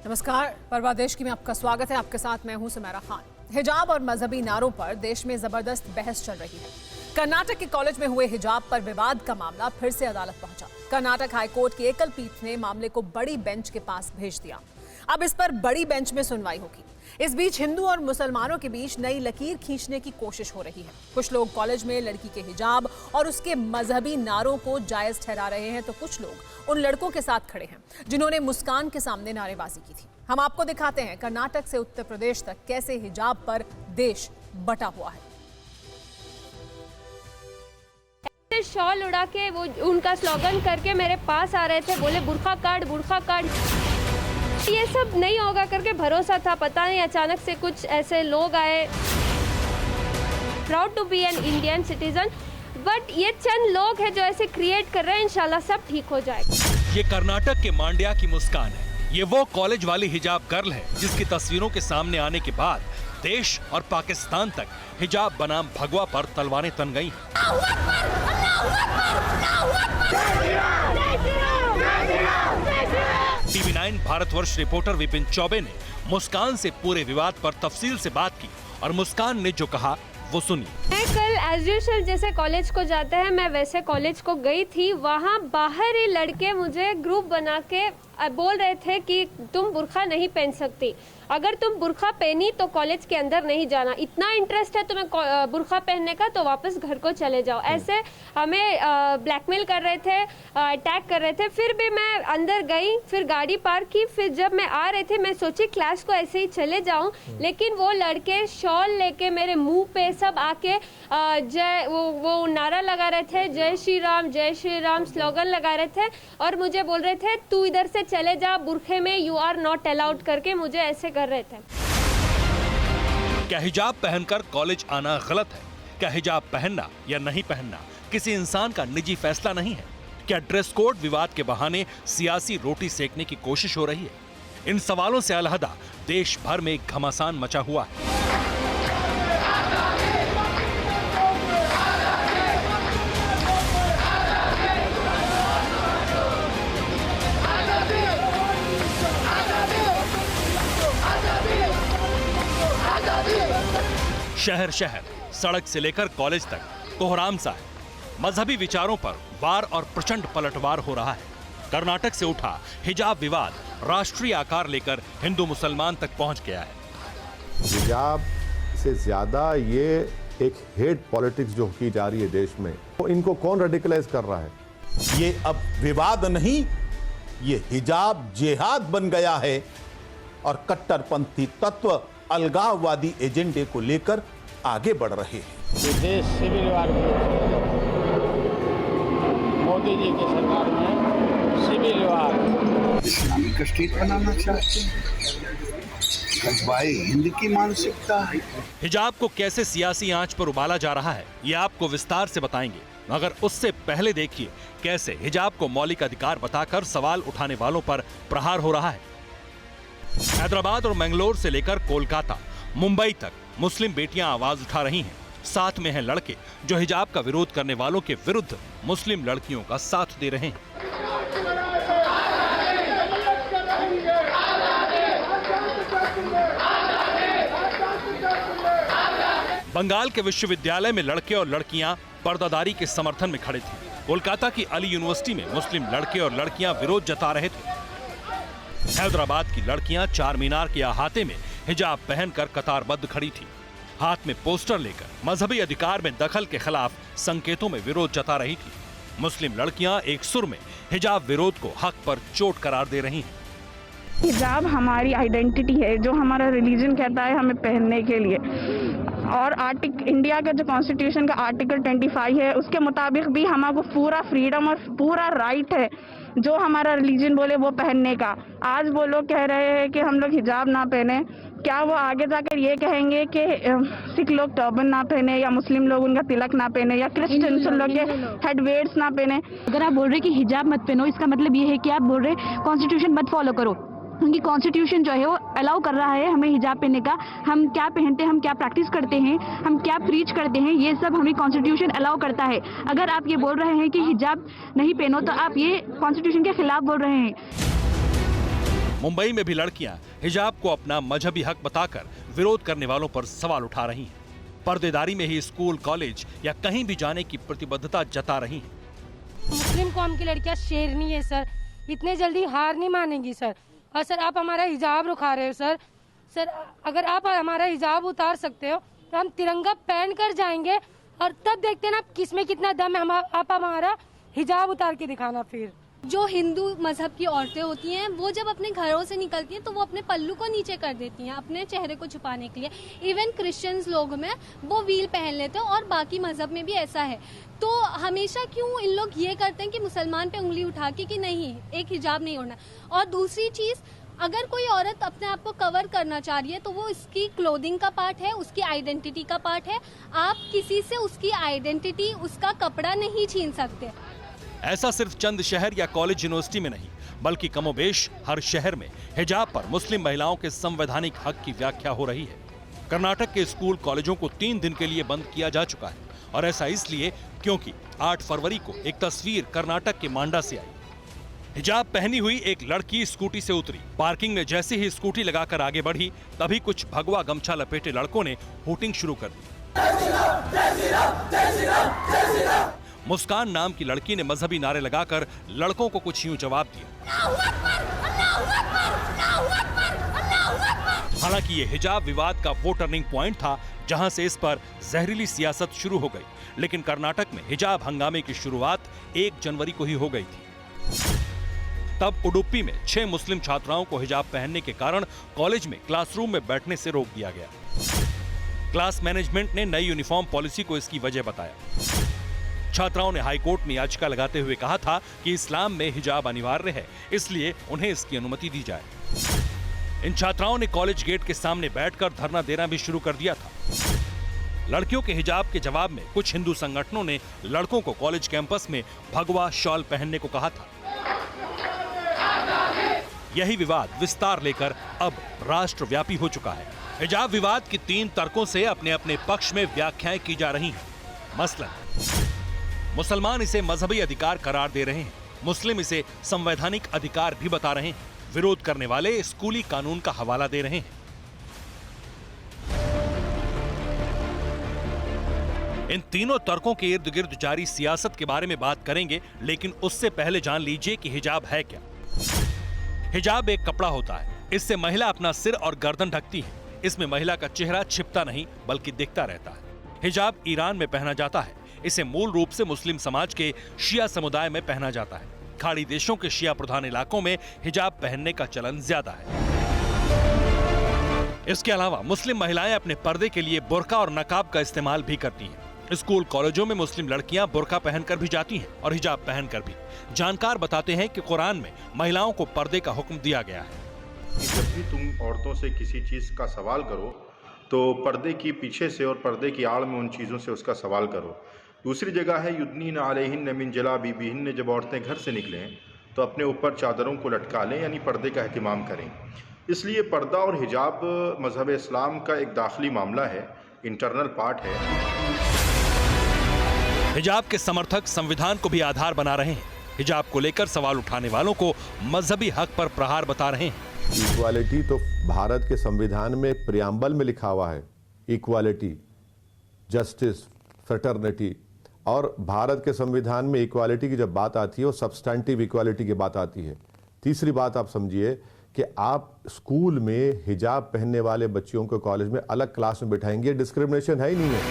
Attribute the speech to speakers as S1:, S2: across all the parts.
S1: नमस्कार, परवा देश की में आपका स्वागत है। आपके साथ मैं हूं सुमेरा खान। हिजाब और मजहबी नारों पर देश में जबरदस्त बहस चल रही है। कर्नाटक के कॉलेज में हुए हिजाब पर विवाद का मामला फिर से अदालत पहुंचा। कर्नाटक हाईकोर्ट की एकल पीठ ने मामले को बड़ी बेंच के पास भेज दिया। अब इस पर बड़ी बेंच में सुनवाई होगी। इस बीच हिंदू और मुसलमानों के बीच नई लकीर खींचने की कोशिश हो रही है। कुछ लोग कॉलेज में लड़की के हिजाब और उसके मजहबी नारों को जायज ठहरा रहे हैं, तो कुछ लोग उन लड़कों के साथ खड़े हैं जिन्होंने मुस्कान के सामने नारेबाजी की थी। हम आपको दिखाते हैं कर्नाटक से उत्तर प्रदेश तक कैसे हिजाब पर देश बटा हुआ है।
S2: शॉल उड़ा के वो उनका स्लोगन करके मेरे पास आ रहे थे, बोले बुर्खा काट बुर्खा काट। ये सब नहीं होगा करके भरोसा था, पता नहीं अचानक से कुछ ऐसे लोग आए। Proud to be an Indian citizen, but ये चंद लोग हैं जो ऐसे क्रिएट कर रहे हैं। इंशाल्लाह सब ठीक हो जाएगा।
S3: ये कर्नाटक के मांड्या की मुस्कान है। ये वो कॉलेज वाली हिजाब गर्ल है जिसकी तस्वीरों के सामने आने के बाद देश और पाकिस्तान तक हिजाब बनाम भगवा पर तलवारें तन गई। TV9 भारतवर्ष रिपोर्टर विपिन चौबे ने मुस्कान से पूरे विवाद पर तफसील से बात की और मुस्कान ने जो कहा वो सुनी।
S2: मैं कल एज यूजुअल जैसे कॉलेज को जाते हैं, मैं वैसे कॉलेज को गई थी। वहाँ बाहर ही लड़के मुझे ग्रुप बना के बोल रहे थे कि तुम बुर्खा नहीं पहन सकती, अगर तुम बुर्खा पहनी तो कॉलेज के अंदर नहीं जाना, इतना इंटरेस्ट है तुम्हें बुर्खा पहनने का तो वापस घर को चले जाओ। ऐसे हमें ब्लैकमेल कर रहे थे, अटैक कर रहे थे। फिर भी मैं अंदर गई, फिर गाड़ी पार्क की। फिर जब मैं आ रहे थे मैं सोची क्लास को ऐसे ही चले जाऊं, लेकिन वो लड़के शॉल लेके मेरे मुंह पे सब आके जय वो नारा लगा रहे थे, जय श्री राम स्लोगन लगा रहे थे और मुझे बोल रहे थे तू इधर से चले जा, बुरखे में यू आर नॉट अलाउड करके मुझे ऐसे कर रहे थे।
S3: क्या हिजाब पहनकर कॉलेज आना गलत है? क्या हिजाब पहनना या नहीं पहनना किसी इंसान का निजी फैसला नहीं है? क्या ड्रेस कोड विवाद के बहाने सियासी रोटी सेकने की कोशिश हो रही है? इन सवालों से अलहदा देश भर में घमासान मचा हुआ है। शहर शहर, सड़क से लेकर कॉलेज तक कोहराम सा है। मजहबी विचारों पर वार और प्रचंड पलटवार हो रहा है। कर्नाटक से उठा हिजाब विवाद राष्ट्रीय आकार लेकर हिंदू मुसलमान तक पहुंच गया है।
S4: हिजाब से ज्यादा ये एक हेट पॉलिटिक्स जो की जा रही है देश में, तो इनको कौन रेडिकलाइज कर रहा है?
S5: ये अब विवाद नहीं, ये हिजाब जिहाद बन गया है और कट्टरपंथी तत्व अलगाववादी एजेंडे को लेकर आगे बढ़ रहे हैं।
S6: ये देश सिविल वार मोदी जी की सरकार में सिविल वार
S7: इस्लामिक स्टेट बनाना चाहते हैं। भाई हिंद की मानसिकता है।
S3: हिजाब को कैसे सियासी आंच पर उबाला जा रहा है ये आपको विस्तार से बताएंगे, मगर उससे पहले देखिए कैसे हिजाब को मौलिक अधिकार बताकर सवाल उठाने वालों पर प्रहार हो रहा है। हैदराबाद और मंगलोर से लेकर कोलकाता, मुंबई तक मुस्लिम बेटियां आवाज उठा रही हैं। साथ में हैं लड़के जो हिजाब का विरोध करने वालों के विरुद्ध मुस्लिम लड़कियों का साथ दे रहे हैं। बंगाल के विश्वविद्यालय में लड़के और लड़कियां पर्दादारी के समर्थन में खड़े थे। कोलकाता की अली यूनिवर्सिटी में मुस्लिम लड़के और लड़कियां विरोध जता रहे थे। हैदराबाद की लड़कियां चार मीनार के अहाते में हिजाब पहनकर कतारबद्ध खड़ी थी। हाथ में पोस्टर लेकर मजहबी अधिकार में दखल के खिलाफ संकेतों में विरोध जता रही थी। मुस्लिम लड़कियां एक सुर में हिजाब विरोध को हक पर चोट करार दे रही हैं।
S8: हिजाब हमारी आइडेंटिटी है, जो हमारा रिलीजन कहता है हमें पहनने के लिए। और इंडिया का जो कॉन्स्टिट्यूशन का आर्टिकल 25 है उसके मुताबिक भी हमारे पूरा फ्रीडम और पूरा राइट है जो हमारा रिलीजन बोले वो पहनने का। आज वो लोग कह रहे हैं कि हम लोग हिजाब ना पहने, क्या वो आगे जाकर ये कहेंगे कि सिख लोग टर्बन ना पहने या मुस्लिम लोग उनका तिलक ना पहने या क्रिश्चियंस लोग के हेडवेयर्स ना पहने?
S9: अगर आप बोल रहे कि हिजाब मत पहनो, इसका मतलब ये है कि आप बोल रहे कॉन्स्टिट्यूशन मत फॉलो करो। उनकी कॉन्स्टिट्यूशन जो है वो अलाउ कर रहा है हमें हिजाब पहनने का। हम क्या पहनते हैं, हम क्या प्रैक्टिस करते हैं, हम क्या प्रीच करते हैं, ये सब हमें कॉन्स्टिट्यूशन अलाउ करता है। अगर आप ये बोल रहे हैं कि हिजाब नहीं पहनो तो आप ये कॉन्स्टिट्यूशन के खिलाफ बोल रहे हैं।
S3: मुंबई में भी लड़कियां हिजाब को अपना मजहबी हक बताकर विरोध करने वालों पर सवाल उठा रही हैं। पर्देदारी में ही स्कूल, कॉलेज या कहीं भी जाने की प्रतिबद्धता जता रही हैं।
S10: मुस्लिम कौम की लड़कियां शेरनी है सर, इतने जल्दी हार नहीं मानेंगी सर। और सर आप हमारा हिजाब रुखा रहे हो सर। सर अगर आप हमारा हिजाब उतार सकते हो तो हम तिरंगा पहन कर जाएंगे और तब देखते हैं ना किसमें कितना दम है। आप हमारा हिजाब उतार के दिखाना। फिर
S11: जो हिंदू मजहब की औरतें होती हैं वो जब अपने घरों से निकलती हैं तो वो अपने पल्लू को नीचे कर देती हैं अपने चेहरे को छुपाने के लिए। इवन क्रिश्चियंस लोग में वो वील पहन लेते हैं और बाकी मजहब में भी ऐसा है। तो हमेशा क्यों इन लोग ये करते हैं कि मुसलमान पे उंगली उठा के कि नहीं एक हिजाब नहीं ओढ़ना। और दूसरी चीज, अगर कोई औरत अपने आप को कवर करना चाह रही है तो वो उसकी क्लोथिंग का पार्ट है, उसकी आइडेंटिटी का पार्ट है। आप किसी से उसकी आइडेंटिटी, उसका कपड़ा नहीं छीन सकते।
S3: ऐसा सिर्फ चंद शहर या कॉलेज, यूनिवर्सिटी में नहीं, बल्कि कमोबेश हर शहर में हिजाब पर मुस्लिम महिलाओं के संवैधानिक हक की व्याख्या हो रही है। कर्नाटक के स्कूल, कॉलेजों को 3 दिन के लिए बंद किया जा चुका है और ऐसा इसलिए क्योंकि 8 फरवरी को एक तस्वीर कर्नाटक के मांडा से आई। हिजाब पहनी हुई एक लड़की स्कूटी से उतरी। पार्किंग में जैसे ही स्कूटी लगाकर आगे बढ़ी, तभी कुछ भगवा गमछा लपेटे लड़कों ने हूटिंग शुरू कर दी। मुस्कान नाम की लड़की ने मजहबी नारे लगाकर लड़कों को कुछ यूं जवाब दिया। हालांकि ये हिजाब विवाद का वो टर्निंग पॉइंट था जहां से इस पर जहरीली सियासत शुरू हो गई। लेकिन कर्नाटक में हिजाब हंगामे की शुरुआत 1 जनवरी को ही हो गई थी। तब उडुपी में 6 मुस्लिम छात्राओं को हिजाब पहनने के कारण कॉलेज में क्लासरूम में बैठने से रोक दिया गया। क्लास मैनेजमेंट ने नई यूनिफॉर्म पॉलिसी को इसकी वजह बताया। छात्राओं ने हाईकोर्ट में याचिका लगाते हुए कहा था कि इस्लाम में हिजाब अनिवार्य है, इसलिए उन्हें इसकी अनुमति दी जाए। इन छात्राओं ने कॉलेज गेट के सामने बैठकर धरना देना भी शुरू कर दिया था। लड़कियों के हिजाब के जवाब में कुछ हिंदू संगठनों ने लड़कों को कॉलेज कैंपस में भगवा शॉल पहनने को कहा था। यही विवाद विस्तार लेकर अब राष्ट्रव्यापी हो चुका है। हिजाब विवाद की 3 तर्कों से अपने अपने पक्ष में व्याख्याएं की जा रही हैं। मसलन मुसलमान इसे मजहबी अधिकार करार दे रहे हैं, मुस्लिम इसे संवैधानिक अधिकार भी बता रहे हैं, विरोध करने वाले स्कूली कानून का हवाला दे रहे हैं। इन तीनों तर्कों के इर्द गिर्द जारी सियासत के बारे में बात करेंगे, लेकिन उससे पहले जान लीजिए कि हिजाब है क्या। हिजाब एक कपड़ा होता है। इससे महिला अपना सिर और गर्दन ढकती है। इसमें महिला का चेहरा छिपता नहीं बल्कि दिखता रहता है। हिजाब ईरान में पहना जाता है। इसे मूल रूप से मुस्लिम समाज के शिया समुदाय में पहना जाता है। खाड़ी देशों के शिया प्रधान इलाकों में हिजाब पहनने का चलन ज्यादा है। इसके अलावा मुस्लिम महिलाएं अपने पर्दे के लिए बुर्का और नकाब का इस्तेमाल भी करती हैं। स्कूल, कॉलेजों में मुस्लिम लड़कियां बुर्का पहनकर भी जाती हैं और हिजाब पहनकर भी। जानकार बताते हैं कि कुरान में महिलाओं को पर्दे का हुक्म दिया गया है।
S12: जब भी तुम औरतों से किसी चीज का सवाल करो तो पर्दे की पीछे से और पर्दे की आड़ में उन चीजों से उसका सवाल करो। दूसरी जगह है युद्नीन अलैहिन्न मिन जलाबिबिहिन्न, जब औरतें घर से निकलें तो अपने ऊपर चादरों को लटका लें, यानी पर्दे का एहतिमाम करें। इसलिए पर्दा और हिजाब मजहब इस्लाम का एक दाखिली मामला है, इंटरनल पार्ट है।
S3: हिजाब के समर्थक संविधान को भी आधार बना रहे हैं। हिजाब को लेकर सवाल उठाने वालों को मजहबी हक पर प्रहार बता रहे हैं।
S4: इक्वालिटी तो भारत के संविधान में प्रियम्बल में लिखा हुआ है, इक्वालिटी, जस्टिस, फ्रेटर्निटी। और भारत के संविधान में इक्वालिटी की जब बात आती है वो सब्सटैंटिव इक्वालिटी की बात आती है। तीसरी बात आप समझिए कि आप स्कूल में हिजाब पहनने वाले बच्चियों को कॉलेज में अलग क्लास में बिठाएंगे, डिस्क्रिमिनेशन है ही नहीं है।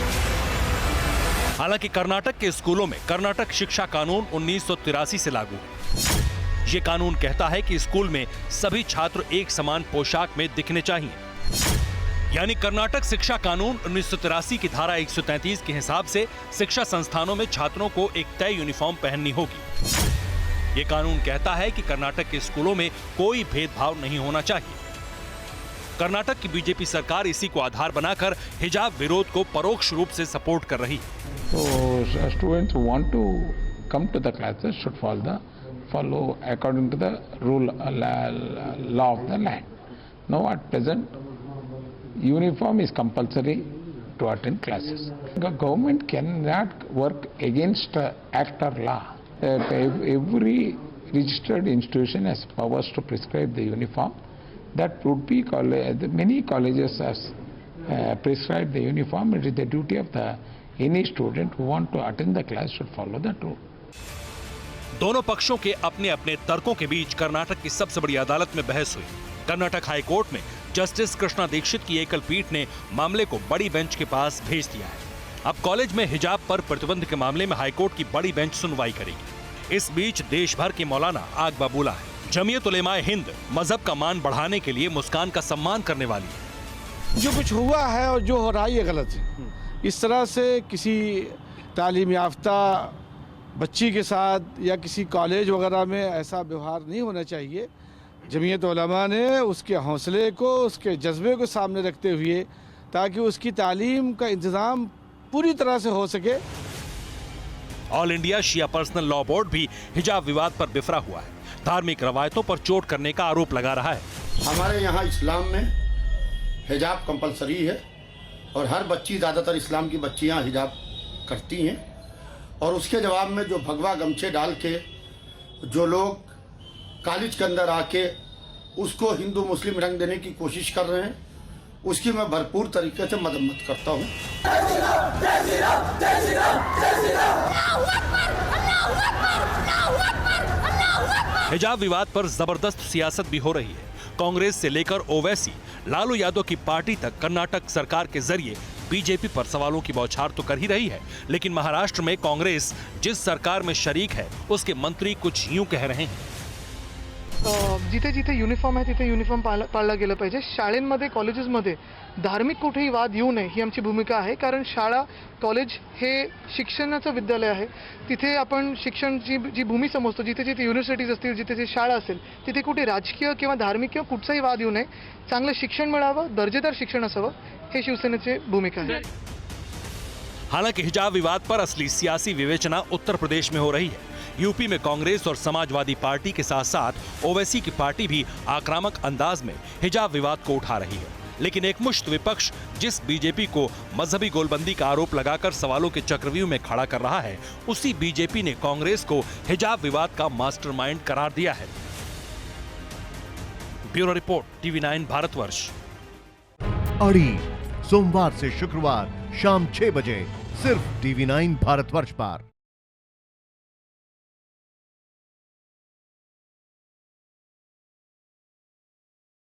S3: हालांकि कर्नाटक के स्कूलों में कर्नाटक शिक्षा कानून 1983 से लागू है। ये कानून कहता है कि स्कूल में सभी छात्र एक समान पोशाक में दिखने चाहिए। यानी कर्नाटक शिक्षा कानून 1983 की धारा 133 के हिसाब से शिक्षा संस्थानों में छात्रों को एक तय यूनिफॉर्म पहननी होगी। ये कानून कहता है कि कर्नाटक के स्कूलों में कोई भेदभाव नहीं होना चाहिए। कर्नाटक की बीजेपी सरकार इसी को आधार बनाकर हिजाब विरोध को परोक्ष रूप से सपोर्ट कर रही है।
S6: So students who want to come to the classes should follow according to the law of the land. Now at present, uniform is compulsory to attend classes. The government cannot work against act or law. Every registered institution has powers to prescribe the uniform. That would be many colleges have prescribed the uniform. It is the duty of any student who want to attend the class should follow that rule.
S3: दोनों पक्षों के अपने अपने तर्कों के बीच कर्नाटक की सबसे बड़ी अदालत में बहस हुई। कर्नाटक हाई कोर्ट में जस्टिस कृष्णा दीक्षित की एकल पीठ ने मामले को बड़ी बेंच के पास भेज दिया है। अब कॉलेज में हिजाब पर प्रतिबंध के मामले में हाईकोर्ट की बड़ी बेंच सुनवाई करेगी। इस बीच देश भर के मौलाना आग बबूला है। जमीयत उलेमाए हिंद मजहब का मान बढ़ाने के लिए मुस्कान का सम्मान करने वाली है।
S13: जो कुछ हुआ है और जो हो रहा है ये गलत है। इस तरह से किसी तालीम याफ्ता बच्ची के साथ या किसी कॉलेज वगैरह में ऐसा व्यवहार नहीं होना चाहिए। जमीयत उलमा ने उसके हौसले को, उसके जज्बे को सामने रखते हुए ताकि उसकी तालीम का इंतज़ाम पूरी तरह से हो सके।
S3: ऑल इंडिया शिया पर्सनल लॉ बोर्ड भी हिजाब विवाद पर बिफरा हुआ है। धार्मिक रवायतों पर चोट करने का आरोप लगा रहा है।
S14: हमारे यहाँ इस्लाम में हिजाब कंपलसरी है और हर बच्ची, ज़्यादातर इस्लाम की बच्चियाँ हिजाब करती हैं और उसके जवाब में जो भगवा गमछे डाल के जो लोग कॉलेज के अंदर आके उसको हिंदू मुस्लिम रंग देने की कोशिश कर रहे हैं, उसकी मैं भरपूर तरीके से मदम्मत करता हूँ।
S3: हिजाब विवाद पर जबरदस्त सियासत भी हो रही है। कांग्रेस से लेकर ओवैसी, लालू यादव की पार्टी तक कर्नाटक सरकार के जरिए बीजेपी पर सवालों की बौछार तो कर ही रही है, लेकिन महाराष्ट्र में कांग्रेस जिस सरकार में शरीक है उसके मंत्री कुछ यूं कह रहे हैं।
S15: जिथे जिथे युनिफॉर्म आहे तिथे युनिफॉर्म पाळला गेलं पाहिजे। शाळेंमध्ये, कॉलेजेसमध्ये धार्मिक कुठेही वाद येऊ नये ही आमची भूमिका आहे, कारण शाळा, कॉलेज हे शिक्षणाचं विद्यालय आहे। तिथे आपण शिक्षणाची जी भूमी समजतो, जिथे जिथे युनिव्हर्सिटीज असतील, जिथे जिथे शाळा असेल, तिथे कुठे राजकीय किंवा धार्मिक किंवा कुठचाही वाद येऊ नये, चांगलं शिक्षण मिळावं, दर्जेदार शिक्षण असावं, हे शिवसेनेची भूमिका आहे।
S3: हालांकि हिजाब विवाद पर असली सियासी विवेचना उत्तर प्रदेश में हो रही है। यूपी में कांग्रेस और समाजवादी पार्टी के साथ साथ ओवैसी की पार्टी भी आक्रामक अंदाज में हिजाब विवाद को उठा रही है, लेकिन एक मुश्त विपक्ष जिस बीजेपी को मजहबी गोलबंदी का आरोप लगाकर सवालों के चक्रव्यूह में खड़ा कर रहा है, उसी बीजेपी ने कांग्रेस को हिजाब विवाद का मास्टरमाइंड करार दिया है। Bureau report, TV9 Bharatvarsh.
S16: अड़ी सोमवार से शुक्रवार शाम 6 बजे सिर्फ TV9 भारतवर्ष पर।